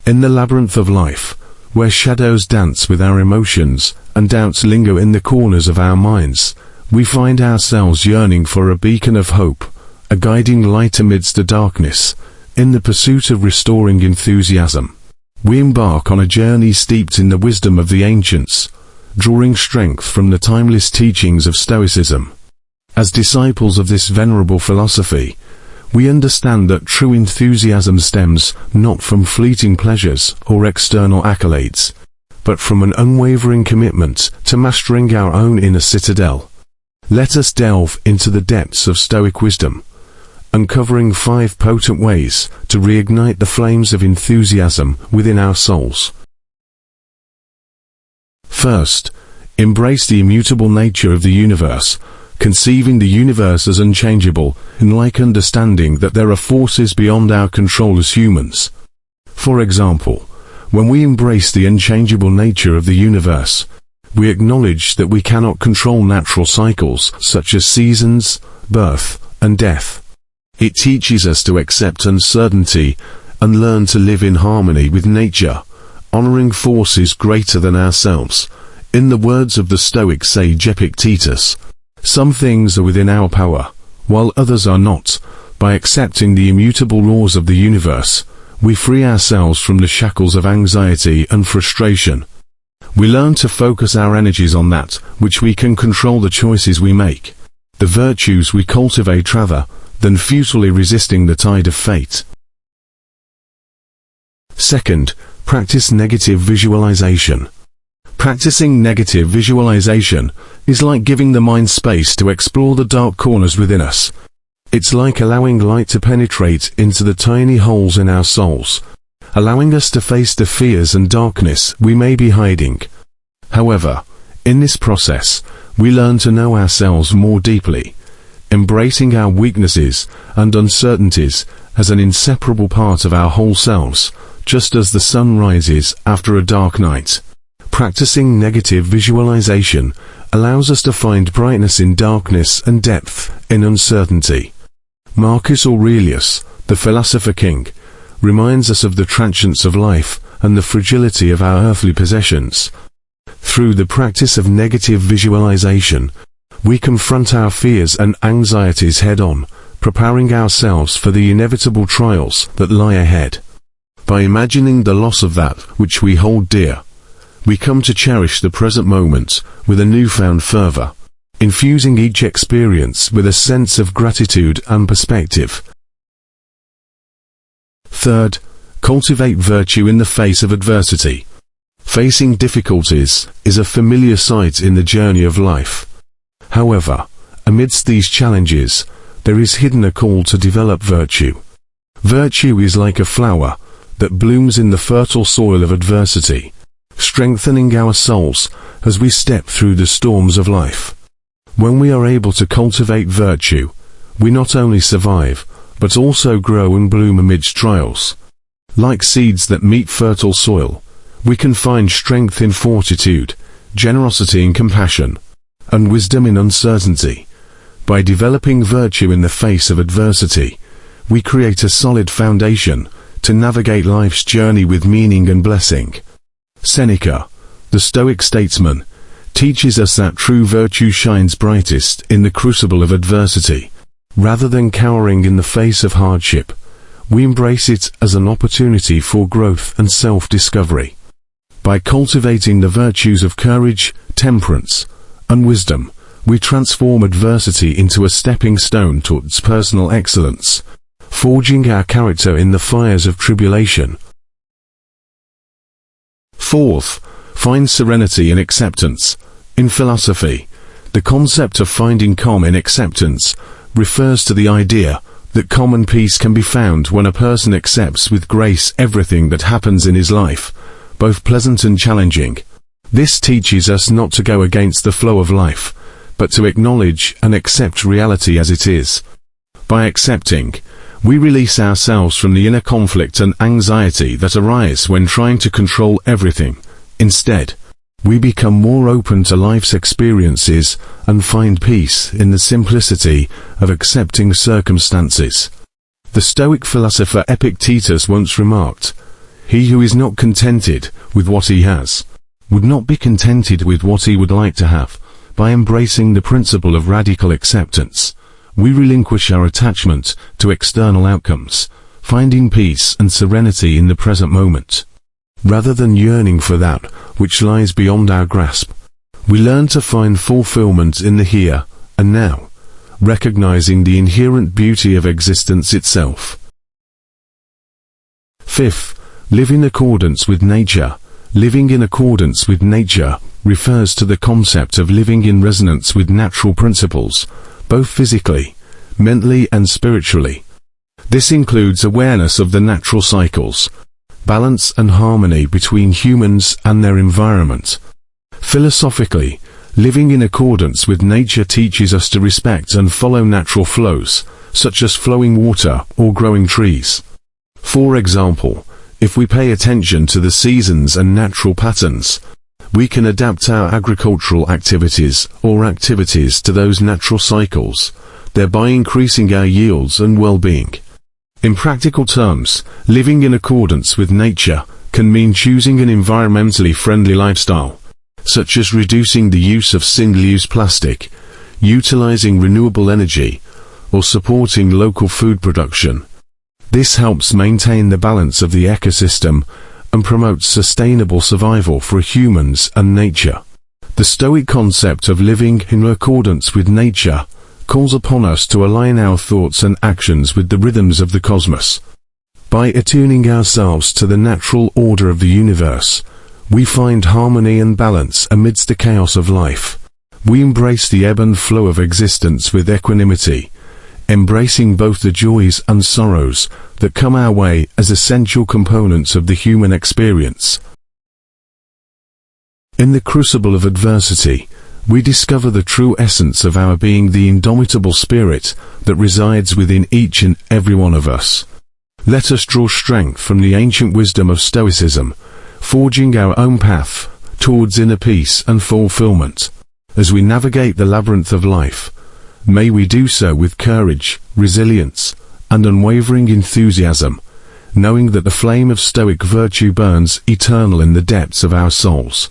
In the labyrinth of life, where shadows dance with our emotions and doubts linger in the corners of our minds, we find ourselves yearning for a beacon of hope, a guiding light amidst the darkness. In the pursuit of restoring enthusiasm, we embark on a journey steeped in the wisdom of the ancients, drawing strength from the timeless teachings of Stoicism. As disciples of this venerable philosophy, we understand that true enthusiasm stems not from fleeting pleasures or external accolades, but from an unwavering commitment to mastering our own inner citadel. Let us delve into the depths of Stoic wisdom, uncovering 5 potent ways to reignite the flames of enthusiasm within our souls. First, embrace the immutable nature of the universe. Conceiving the universe as unchangeable, in like understanding that there are forces beyond our control as humans. For example, when we embrace the unchangeable nature of the universe, we acknowledge that we cannot control natural cycles such as seasons, birth, and death. It teaches us to accept uncertainty and learn to live in harmony with nature, honoring forces greater than ourselves. In the words of the Stoic sage Epictetus, some things are within our power, while others are not. By accepting the immutable laws of the universe, we free ourselves from the shackles of anxiety and frustration. We learn to focus our energies on that which we can control, the choices we make, the virtues we cultivate, rather than futilely resisting the tide of fate. Second, practice negative visualization. Practicing negative visualization is like giving the mind space to explore the dark corners within us. It's like allowing light to penetrate into the tiny holes in our souls, allowing us to face the fears and darkness we may be hiding. However, in this process, we learn to know ourselves more deeply, embracing our weaknesses and uncertainties as an inseparable part of our whole selves, just as the sun rises after a dark night. Practicing negative visualization allows us to find brightness in darkness and depth in uncertainty. Marcus Aurelius, the philosopher king, reminds us of the transience of life and the fragility of our earthly possessions. Through the practice of negative visualization, we confront our fears and anxieties head-on, preparing ourselves for the inevitable trials that lie ahead. By imagining the loss of that which we hold dear, we come to cherish the present moment with a newfound fervor, infusing each experience with a sense of gratitude and perspective. Third, cultivate virtue in the face of adversity. Facing difficulties is a familiar sight in the journey of life. However, amidst these challenges, there is hidden a call to develop virtue. Virtue is like a flower that blooms in the fertile soil of adversity, strengthening our souls as we step through the storms of life. When we are able to cultivate virtue, we not only survive, but also grow and bloom amidst trials. Like seeds that meet fertile soil, we can find strength in fortitude, generosity in compassion, and wisdom in uncertainty. By developing virtue in the face of adversity, we create a solid foundation to navigate life's journey with meaning and blessing. Seneca, the Stoic statesman, teaches us that true virtue shines brightest in the crucible of adversity. Rather than cowering in the face of hardship, we embrace it as an opportunity for growth and self-discovery. By cultivating the virtues of courage, temperance, and wisdom, we transform adversity into a stepping stone towards personal excellence, forging our character in the fires of tribulation. Fourth, find serenity in acceptance. In philosophy, the concept of finding calm in acceptance refers to the idea that calm and peace can be found when a person accepts with grace everything that happens in his life, both pleasant and challenging. This teaches us not to go against the flow of life, but to acknowledge and accept reality as it is. By accepting, we release ourselves from the inner conflict and anxiety that arise when trying to control everything. Instead, we become more open to life's experiences and find peace in the simplicity of accepting circumstances. The Stoic philosopher Epictetus once remarked, He who is not contented with what he has, would not be contented with what he would like to have. By embracing the principle of radical acceptance, we relinquish our attachment to external outcomes, finding peace and serenity in the present moment. Rather than yearning for that which lies beyond our grasp, we learn to find fulfillment in the here and now, recognizing the inherent beauty of existence itself. Fifth, live in accordance with nature. Living in accordance with nature refers to the concept of living in resonance with natural principles, both physically, mentally and spiritually. This includes awareness of the natural cycles, balance and harmony between humans and their environment. Philosophically, living in accordance with nature teaches us to respect and follow natural flows, such as flowing water or growing trees. For example, if we pay attention to the seasons and natural patterns, we can adapt our agricultural activities or activities to those natural cycles, thereby increasing our yields and well-being. In practical terms, living in accordance with nature can mean choosing an environmentally friendly lifestyle, such as reducing the use of single-use plastic, utilizing renewable energy, or supporting local food production. This helps maintain the balance of the ecosystem and promotes sustainable survival for humans and nature. The Stoic concept of living in accordance with nature calls upon us to align our thoughts and actions with the rhythms of the cosmos. By attuning ourselves to the natural order of the universe, we find harmony and balance amidst the chaos of life. We embrace the ebb and flow of existence with equanimity, embracing both the joys and sorrows that come our way as essential components of the human experience. In the crucible of adversity, we discover the true essence of our being, the indomitable spirit that resides within each and every one of us. Let us draw strength from the ancient wisdom of Stoicism, forging our own path towards inner peace and fulfillment. As we navigate the labyrinth of life, may we do so with courage, resilience, and unwavering enthusiasm, knowing that the flame of Stoic virtue burns eternal in the depths of our souls.